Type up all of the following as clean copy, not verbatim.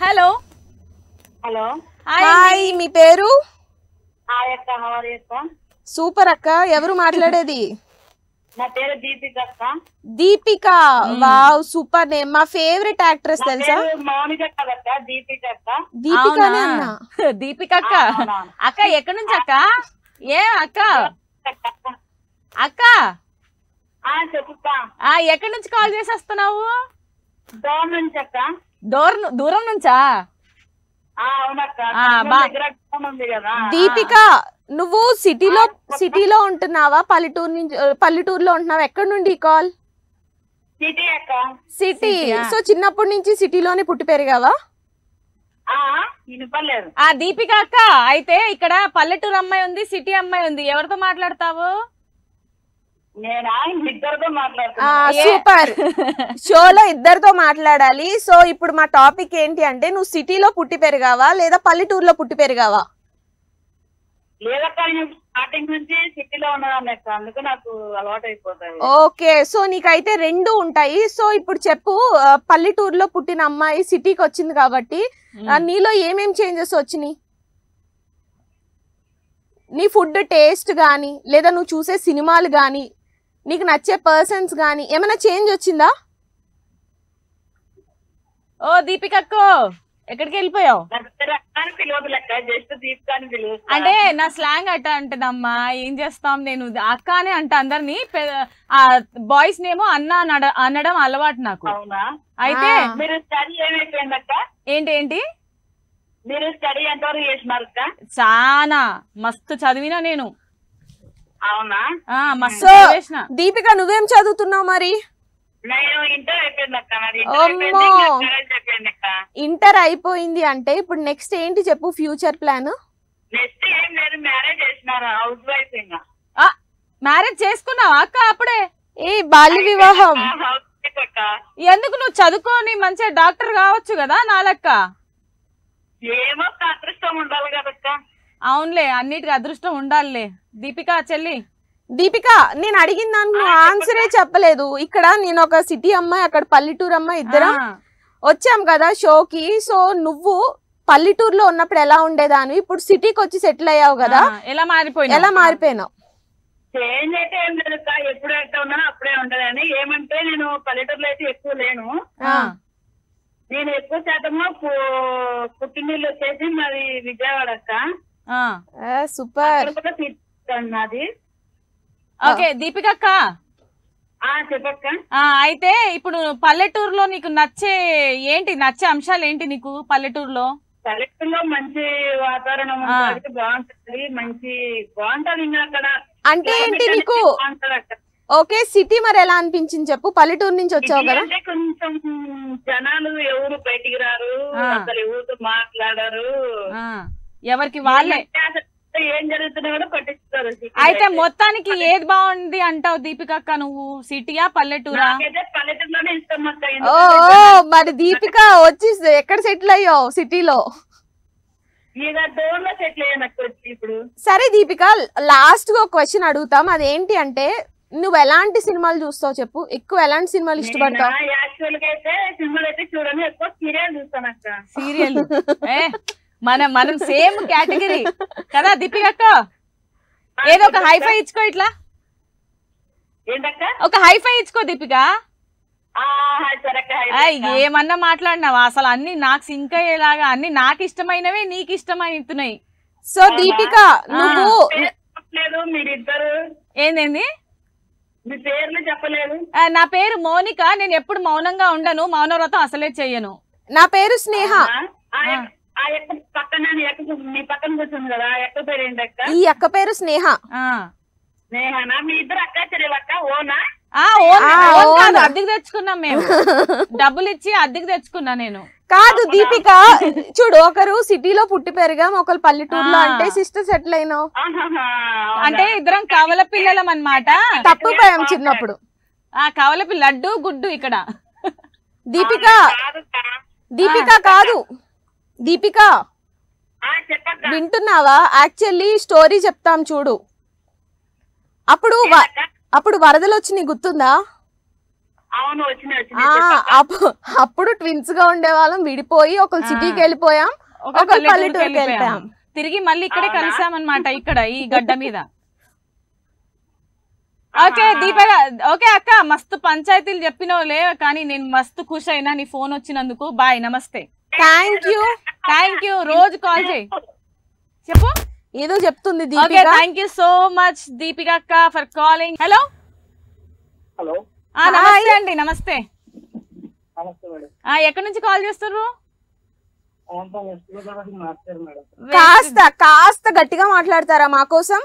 Hello hello hi మీ పేరు? Hi అక్క, how are you అక్క? సూపర్ అక్క. ఎవరు మాట్లాడేది? నా పేరు దీపిక అక్క. దీపిక. Wow super name. మా ఫేవరెట్ యాక్ట్రెస్ తెలుసా? మౌనిక కదక్క, దీపిక అక్క. దీపికనే అన్న. దీపిక అక్క. అక్క ఎక్కడి నుంచి అక్క? ఏ అక్క అక్క చెప్పుక్క. ఎక్కడి నుంచి కాల్ చేసి వస్తున్నావు? దూరం నుంచి అక్క. దూరం నుంచా? అవునక్క. ఉంది కదా. దీపిక నువ్వు సిటీలో ఉంటున్నావా పల్లెటూరులో ఉంటున్నావా? ఎక్కడి నుండి కాల్? సిటీ అక్క. సిటీ. సో చిన్నప్పటి నుంచి సిటీలోనే పుట్టి పెరిగావా? వినపడలేదు. దీపిక అక్క, అయితే ఇక్కడ పల్లెటూరు అమ్మాయి ఉంది, సిటీ అమ్మాయి ఉంది, ఎవరితో మాట్లాడతావు? నేనా ఇద్దరితో మాట్లాడుతున్నా. సూపర్. షోలో ఇద్దరితో మాట్లాడాలి. సో ఇప్పుడు మా టాపిక్ ఏంటి అంటే, నువ్వు సిటీలో పుట్టి పెరిగావా లేదా పల్లెటూరులో పుట్టి పెరిగావా? లేదక్క, స్టార్టింగ్ నుంచి సిటీలో ఉన్నదాన్ని అక్క, అందుకు నాకు అలవాటు అయిపోతాయి. ఓకే, సో నీకైతే రెండు ఉంటాయి. సో ఇప్పుడు చెప్పు, పల్లెటూరులో పుట్టిన అమ్మాయి సిటీకి వచ్చింది కాబట్టి నీలో ఏమేం చేంజెస్ వచ్చినాయి? నీ ఫుడ్ టేస్ట్ గానీ, లేదా నువ్వు చూసే సినిమాలు గానీ, నీకు నచ్చే పర్సన్స్ గానీ ఏమైనా చేంజ్ వచ్చిందా? ఓ దీపిక అక్కో, ఎక్కడికి వెళ్ళిపోయావు? అంటే నా స్లాంగ్ అట్ట అంటదమ్మా, ఏం చేస్తాం, నేను అక్క అని అంట అందరినీ. బాయ్స్ నేమో అన్న అనడం అలవాటు నాకు. అయితే ఏంటి మీరు స్టడీ ఎంతవరకు చేసినారు? చాలా మస్తు చదివినా నేను. అవునా? మస్తు చేసిన. దీపిక నువ్వేం చదువుతున్నావు మరి? ఇంటర్ అయిపోయింది అంటే ఇప్పుడు నెక్స్ట్ ఏంటి చెప్పు, ఫ్యూచర్ ప్లాన్? నెక్స్ట్ ఏం లేదు, మ్యారేజ్ చేసినారు, హౌస్ వైఫ్. మ్యారేజ్ చేసుకున్నావా అక్క అప్పుడే? ఏ బాల్య వివాహం ఎందుకు? నువ్వు చదువుకొని మంచిగా డాక్టర్ కావచ్చు కదా నా లెక్క. ఏమో అదృష్టం ఉండాలి కదక్క. అవునులే, అన్నిటికీ అదృష్టం ఉండాలిలే. దీపిక చెల్లి, దీపిక నేను అడిగిన దానికి నువ్వు ఆన్సరే చెప్పలేదు. ఇక్కడ నేను ఒక సిటీ అమ్మాయి, అక్కడ పల్లెటూరు అమ్మాయి, ఇద్దరం వచ్చాం కదా షోకి. సో నువ్వు పల్లెటూరులో ఉన్నప్పుడు ఎలా ఉండేదాన్ని, ఇప్పుడు సిటీకి వచ్చి సెటిల్ అయ్యావు కదా, ఎలా మారిపోయినావు? చేంజ్ అయితే ఏం లేదు, ఎప్పుడు ఎట్లా ఉన్నానో అప్పుడే ఉండదని. ఏమంటే నేను పల్లెటూరులో అయితే ఎక్కువ లేను. నేను ఎక్కువ శాతము పుట్టినీళ్ళు వచ్చేసి మాది విజయవాడ అక్క. సూపర్. నాది. ఓకే దీపిక అక్క, చెప్పక్క. అయితే ఇప్పుడు పల్లెటూరులో నీకు నచ్చే అంశాలు ఏంటి నీకు? పల్లెటూరులో మంచి వాతావరణం ఉంటుంది, బాగుంటది, బాగుంటది. ఇంకా అక్కడ అంటే ఏంటి నీకు? ఓకే, సిటీ మరి ఎలా అనిపించింది చెప్పు? పల్లెటూరు నుంచి వచ్చావు కదా. కొంచెం జనాలు ఎవరు బయటికి రారు, అసలు ఎవరు మాట్లాడరు, ఎవరికి వాళ్ళే, ఏం జరుగుతున్నా కూడా పట్టిస్తారు. అయితే మొత్తానికి ఏది బాగుంది అంటావు దీపిక అక్క? నువ్వు సిటీయా పల్లెటూరా? పల్లెటూరులోనే ఇష్టం అక్క. మరి దీపిక వచ్చి ఎక్కడ సెటిల్ అయ్యావు? సిటీలో. సెటిల్ అయ్యాను ఇప్పుడు. సరే దీపిక, లాస్ట్ గా ఒక క్వశ్చన్ అడుగుతాం. అదేంటి అంటే, నువ్వు ఎలాంటి సినిమాలు చూస్తావు చెప్పు? ఎక్కువ ఎలాంటి సినిమాలు ఇష్టపడతావు? యాక్చువల్ గా అయితే సినిమాలు అయితే చూడను, ఎక్కువ సీరియల్ చూస్తాను అక్క. సీరియల్? మనం సేమ్ కేటగిరీ కదా దీపిక అక్క. ఏదో ఒక హైఫై ఇచ్చుకో, ఇట్లా ఏంటక్క, ఒక హైఫై ఇచ్చుకో దీపిక. ఏమన్నా మాట్లాడినావా? అసలు అన్ని నాకు సింక్ అయ్యేలాగా, అన్ని నాకు ఇష్టమైనవే నీకు ఇష్టమైతున్నాయి. సో దీపిక నువ్వు మీరిద్దరు ఏంది? మీ పేర్లు చెప్పలేదు. నా పేరు మౌనిక. నేను ఎప్పుడు మౌనంగా ఉండను, మౌనవ్రతం అసలే చెయ్యను. నా పేరు స్నేహ. పక్కన మీ పక్కన కూర్చుంది కదా, అక్క పేరు ఏంటక్క? ఈ అక్క పేరు స్నేహ. స్నేహనా? మీ ఇద్దరు అక్క చెల్లెలక్క? ఓనా? అద్దెకి తెచ్చుకున్నాం మేము, డబ్బులు ఇచ్చి అద్దెకి తెచ్చుకున్నా నేను. కాదు దీపిక, చూడు, ఒకరు సిటీలో పుట్టి పెరిగాం, ఒకరు పల్లెటూరులో, అంటే సిస్టర్ సెటిల్ అయినావు అంటే ఇద్దరం కవల పిల్లలం అన్నమాట. తప్పిపోయాం చిన్నప్పుడు. కవల పిల్ల, లడ్డు గుడ్డు ఇక్కడ. దీపిక కాదు దీపిక, వింటున్నావా? యాక్చువల్లీ స్టోరీ చెప్తాం చూడు. అప్పుడు వరదలు వచ్చినాయి, గుర్తుందా? అవును వచ్చినాయి. అప్పుడు ట్విన్స్ గా ఉండే వాళ్ళం, విడిపోయి ఒకరు సిటీకి వెళ్ళిపోయాం, ఒక పల్లెటూరుకి వెళ్ళిపోయాం, తిరిగి మళ్ళీ ఇక్కడే కలిసామన్నమాట, ఇక్కడ ఈ గడ్డ మీద. ఓకే దీపిక, ఓకే అక్క, మస్తు పంచాయతీలు చెప్పినవులే, కానీ నేను మస్తు ఖుషి అయినా నీ ఫోన్ వచ్చినందుకు. బాయ్, నమస్తే. థ్యాంక్ యూ, రోజు కాల్ చేయి. చెప్పు, ఏదో చెప్తుంది. Okay, thank you so much Deepika అక్క ఫర్ కాలింగ్. హలో హలో, నమస్తే అండి. నమస్తే, ఎక్కడి నుంచి కాల్ చేస్తున్నారు? కాస్త గట్టిగా మాట్లాడతారా మా కోసం?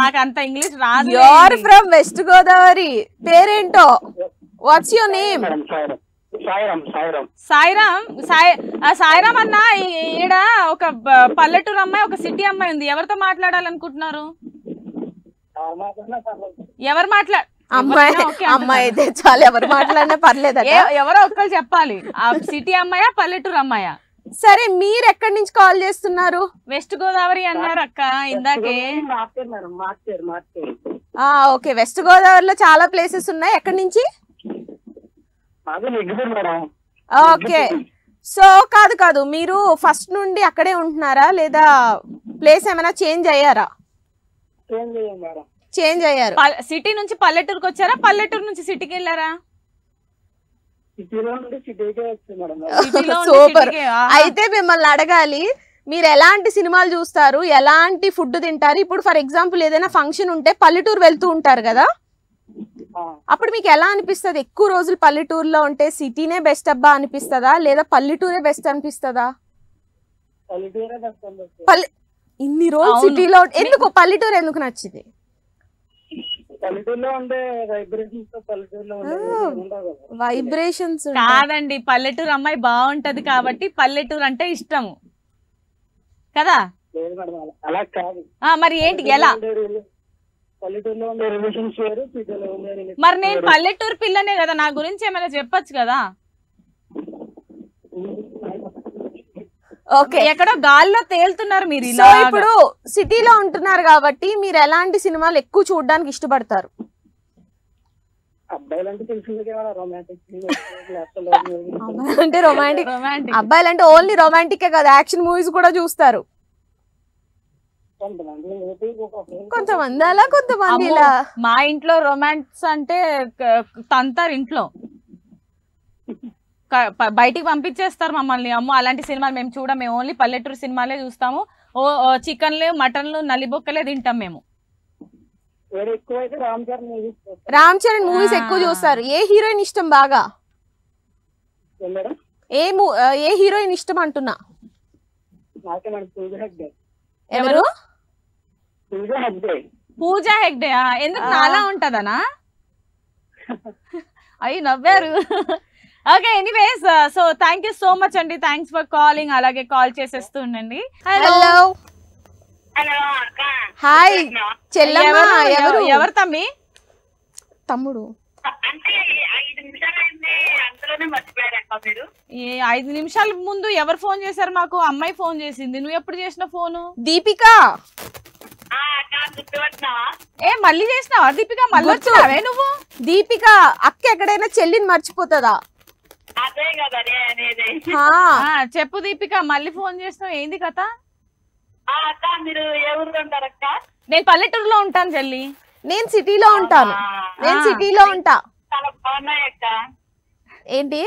మాకు అంత ఇంగ్లీష్ రాదు. You are from West Godavari. పేరేంటో? What's your name? Sairam. Sairam అన్న, ఈడ ఒక పల్లెటూరు అమ్మాయి, ఒక సిటీ అమ్మాయి ఉంది. ఎవరితో మాట్లాడాలనుకుంటున్నారు? ఎవరు అమ్మాయి అయితే చాలు, ఎవరు మాట్లాడినా పర్లేదు. ఎవరో ఒక్కరు చెప్పాలి. ఆ సిటీ అమ్మాయా పల్లెటూరు అమ్మాయా? సరే, మీరు ఎక్కడి నుంచి కాల్ చేస్తున్నారు? వెస్ట్ గోదావరి అన్నారు అక్క ఇందాకే. ఓకే, వెస్ట్ గోదావరిలో చాలా ప్లేసెస్ ఉన్నాయి. ఎక్కడి నుంచి? ఓకే, సో కాదు, మీరు ఫస్ట్ నుండి అక్కడే ఉంటున్నారా లేదా ప్లేస్ ఏమైనా చేంజ్ అయ్యారా? చేంజ్ అయ్యారు. సిటీ నుంచి పల్లెటూరుకి వచ్చారా, పల్లెటూరు నుంచి సిటీకి వెళ్ళారా? సూపర్. అయితే మిమ్మల్ని అడగాలి, మీరు ఎలాంటి సినిమాలు చూస్తారు, ఎలాంటి ఫుడ్ తింటారు? ఇప్పుడు ఫర్ ఎగ్జాంపుల్ ఏదైనా ఫంక్షన్ ఉంటే పల్లెటూరు వెళ్తూ ఉంటారు కదా, అప్పుడు మీకు ఎలా అనిపిస్తుంది? ఎక్కువ రోజులు పల్లెటూరులో ఉంటే సిటీనే బెస్ట్ అబ్బా అనిపిస్తుందా, లేదా పల్లెటూరే బెస్ట్ అనిపిస్తుందా? ఇన్ని రోజులు సిటీలో ఎందుకు పల్లెటూరు ఎందుకు నచ్చింది? వైబ్రేషన్స్ కాదండి, పల్లెటూరు అమ్మాయి బాగుంటది కాబట్టి పల్లెటూరు అంటే ఇష్టము కదా. మరి ఏంటి, ఎలా? మరి నేను పల్లెటూరు పిల్లనే కదా, నా గురించి ఏమైనా చెప్పొచ్చు కదా. ఓకే, ఎక్కడో గాల్లో తేలుతున్నారు మీరు. ఇప్పుడు సిటీలో ఉంటున్నారు కాబట్టి మీరు ఎలాంటి సినిమాలు ఎక్కువ చూడడానికి ఇష్టపడతారు? అబ్బాయిలంటే రొమాంటిక్, అబ్బాయిలంటే ఓన్లీ రొమాంటిక్ కదా, యాక్షన్ మూవీస్ కూడా చూస్తారు. కొంతమంది అలా, కొంతమంది ఇలా. మా ఇంట్లో రొమాన్స్ అంటే తంతారు ఇంట్లో, బయటికి పంపించేస్తారు మమ్మల్ని. అమ్మో అలాంటి సినిమాలు మేము చూడం, మేము ఓన్లీ పల్లెటూరు సినిమాలే చూస్తాము. చికెన్లు, మటన్లు, నల్లిబొక్కలే తింటాం మేము. రామ్ చరణ్ మూవీస్ ఎక్కువ చూస్తారు. ఏ హీరోయిన్ ఇష్టం బాగా? ఏ హీరోయిన్ ఇష్టం అంటున్నా? ఎవరు? పూజా హెగ్డే. ఎందుకు నాలా ఉంటదనా? అయ్యి నవ్వారు. Okay, anyways, so thank you so much అండి, థ్యాంక్స్ ఫర్ కాలింగ్. అలాగే కాల్ చేసేస్తూ ఉండండి. హలో, హాయ్ చెల్లమ్మ. ఎవరు తమ్మి? తమ్ముడు. 5 నిమిషాల ముందు ఎవరు ఫోన్ చేశారు? మాకు అమ్మాయి ఫోన్ చేసింది. నువ్వు ఎప్పుడు చేసిన ఫోను? దీపిక. మళ్ళీ చేసినావా దీపిక? మళ్ళీ వచ్చావే నువ్వు? దీపిక అక్క ఎక్కడైనా చెల్లిని మర్చిపోతుందా? చెప్పు దీపిక, మళ్ళీ ఫోన్ చేసినావు, ఏంది కథ? నేను పల్లెటూరులో ఉంటాను చెల్లి. నేను సిటీలో ఉంటాను. నేను సిటీలో ఉంటా. ఏంటి?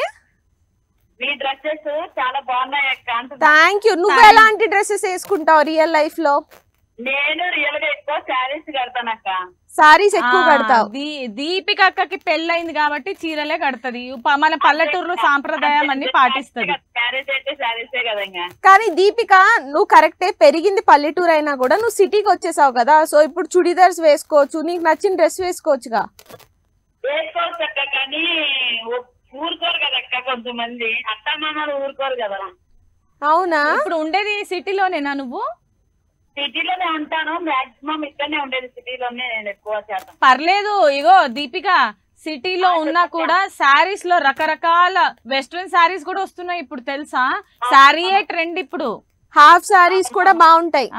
Thank you. నువ్వు ఎలాంటి డ్రెస్సెస్ వేసుకుంటావు రియల్ లైఫ్ లో? నేను రియల్ గా ఎక్కువ శారీస్ కడతానక్క. సారీస్ ఎక్కువ కడతావు. దీపిక అక్కకి పెళ్ళైంది కాబట్టి చీరలే కడతది. మన పల్లెటూరులో సాంప్రదాయం అన్ని పాటిస్తుంది. కానీ దీపిక, నువ్వు కరెక్టే, పెరిగింది పల్లెటూరు అయినా కూడా నువ్వు సిటీకి వచ్చేసావు కదా, సో ఇప్పుడు చుడిదార్స్ వేసుకోవచ్చు, నీకు నచ్చిన డ్రెస్ వేసుకోవచ్చుగా. వేసుకోవచ్చు అక్క, కానీ ఊరుకోరు కదక్క, కొంతమంది అత్తమామలు ఊరుకోరు కదా. అవునా? ఇప్పుడు ఉండేది సిటీలోనేనా నువ్వు? సిటీలోనే ఉంటాను, మాక్సిమం ఇక్కడనే ఉండేది సిటీలోనే నేను ఎక్కువ శాతం. పర్లేదు. ఇగో దీపిక, సిటీలో ఉన్నా కూడా శారీస్ లో రకరకాల వెస్ట్రన్ శారీస్ కూడా వస్తున్నాయి ఇప్పుడు, తెలుసా? శారీయే ట్రెండ్ ఇప్పుడు. హాఫ్ శారీస్ కూడా బాగుంటాయి.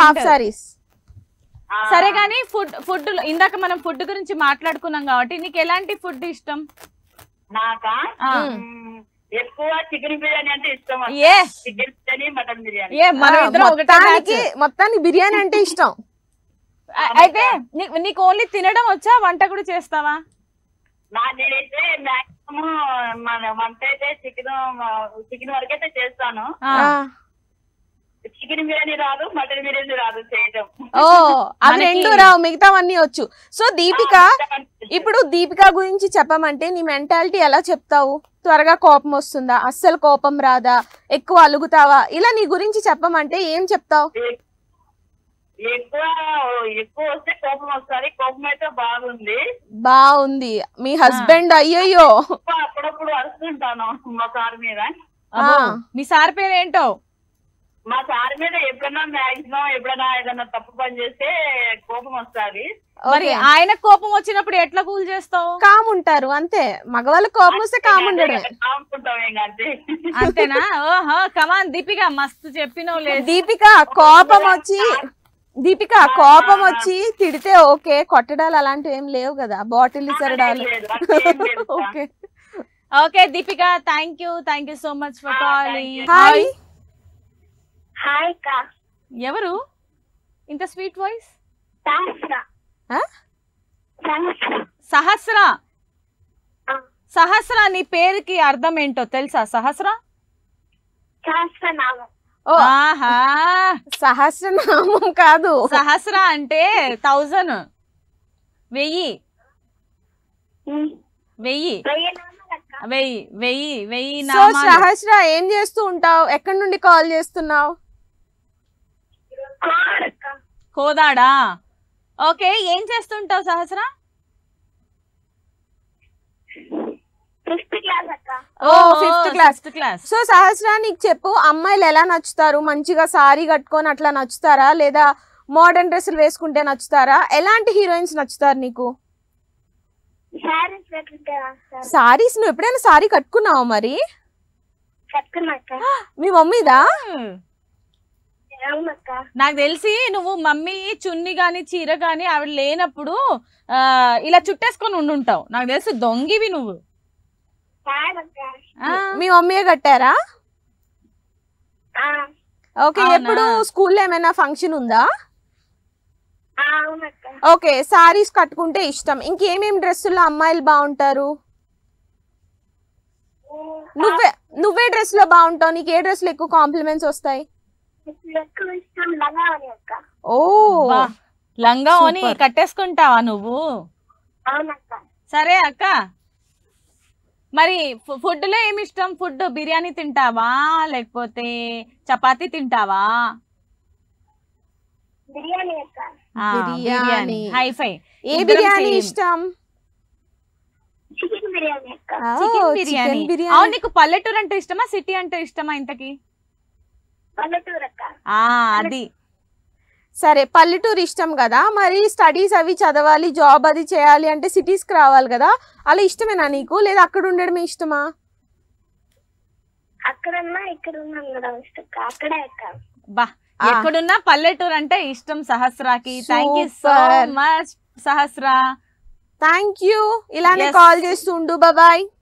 హాఫ్ శారీస్ సరే గానీ ఫుడ్ ఇందాక మనం ఫుడ్ గురించి మాట్లాడుకున్నాం కాబట్టి నీకు ఎలాంటి ఫుడ్ ఇష్టం? నాకా ఆ. ఎక్కువ చికెన్ బిర్యానీ అంటే ఇష్టం. ఏ చికెన్ బిర్యానీ, మటన్ బిర్యానీ. ఏ మనం ఇద్దరం ఒకటే మొత్తానికి బిర్యానీ అంటే ఇష్టం. అయితే నీకు ఓన్లీ తినడం వచ్చా, వంట కూడా చేస్తావా? నేనైతే మాక్సిమం మన వంట అయితే చికెన్ వరకైతే చేస్తాను. చికెన్ బిర్యానీ రాదు, మటన్ బిర్యానీ రాదు చేయటం. ఓ అవి రెండు రావు, మిగతావన్నీ వచ్చు. సో దీపిక, ఇప్పుడు దీపిక గురించి చెప్పమంటే నీ మెంటాలిటీ ఎలా చెప్తావు? త్వరగా కోపం వస్తుందా, అస్సలు కోపం రాదా, ఎక్కువ అలుగుతావా? ఇలా నీ గురించి చెప్పమంటే ఏం చెప్తావు? ఎక్కువ వస్తే కోపం వస్తుంది. కోపం అయితే బాగుంది. మీ హస్బెండ్ అయ్యయ్యో అప్పుడప్పుడు అరుస్తుంటాను మా సార్ మీద. మీ సార్ పేరు ఏంటో? మా సార్ మీద ఎప్పుడైనా ఏదైనా తప్పు పని చేస్తే కోపం వస్తుంది. మరి ఆయన కోపం వచ్చినప్పుడు ఎట్లా కూల్ చేస్తావు? కామ్ ఉంటారు అంతే. మగవాళ్ళ కోపం వస్తే కామ్ ఉండడం అంతేనా? ఓహో కమాన్ దీపిక, మస్తు చెప్పినవు లేదు. దీపిక కోపం వచ్చి తిడితే ఓకే, కొట్టడాలు అలాంటివి ఏం లేవు కదా, బాటిల్ ఇసరడాలు. Okay okay Deepika, thank you so much for calling. Hi. Hi కా. ఎవరు ఇంత స్వీట్ వాయిస్? సహస్ర. సహస్ర నీ పేరుకి అర్థం ఏంటో తెలుసా? సహస్ర ఆహా, సహస్రనామం కాదు. సహస్ర అంటే 1000, 1000. 1000 సో సహస్ర ఏం చేస్తూ ఉంటావు? ఎక్కడి నుండి కాల్ చేస్తున్నావు? కోదాడా. ఓకే, ఏం చేస్తుంటావు Sahasra? Fifth class. So Sahasra నీకు చెప్పు, అమ్మాయిలు ఎలా నచ్చుతారు? మంచిగా సారీ కట్టుకొని అట్లా నచ్చుతారా, లేదా మోడర్న్ డ్రెస్సులు వేసుకుంటే నచ్చుతారా? ఎలాంటి హీరోయిన్స్ నచ్చుతారు నీకు? సారీస్. నువ్వు ఎప్పుడైనా సారీ కట్టుకున్నావా మరి? మీ మమ్మీదా? నాకు తెలిసి నువ్వు మమ్మీ చున్ని గాని చీర గాని ఆవిడ లేనప్పుడు ఇలా చుట్టేసుకొని ఉండుంటావు. నాకు తెలిసి దొంగివి నువ్వు. మీ మమ్మీయే కట్టారా? ఓకే. ఎప్పుడు స్కూల్లో ఏమైనా ఫంక్షన్ ఉందా? ఓకే, సారీస్ కట్టుకుంటే ఇష్టం. ఇంకేమేం డ్రెస్సుల్లో అమ్మాయిలు బాగుంటారు? నువ్వే డ్రెస్ లో బాగుంటావు. నీకు ఏ డ్రెస్ లో ఎక్కువ కాంప్లిమెంట్స్ వస్తాయి? ఓ లంగా ఓని కట్టేసుకుంటావా నువ్వు? సరే అక్క, మరి ఫుడ్ లో ఏమి ఇష్టం? ఫుడ్ బిర్యానీ తింటావా లేకపోతే చపాతీ తింటావా? బిర్యానీ. హైఫై. ఏ బిర్యానీ ఇష్టం? చికెన్ బిర్యానీ. అవును, నీకు పల్లెటూరు అంటే ఇష్టమా సిటీ అంటే ఇష్టమా ఇంతకి? అది సరే, పల్లెటూరు ఇష్టం కదా, మరి స్టడీస్ అవి చదవాలి, జాబ్ అది చేయాలి అంటే సిటీస్ కి రావాలి కదా, అలా ఇష్టమేనా నీకు, లేదా అక్కడ ఉండడమే ఇష్టమా? బా, ఎక్కడున్నా పల్లెటూరు అంటే ఇష్టం సహస్రాకి. Thank you so much Sahasra. Thank you. ఇలానే కాల్ చేస్తుండు. బాయ్.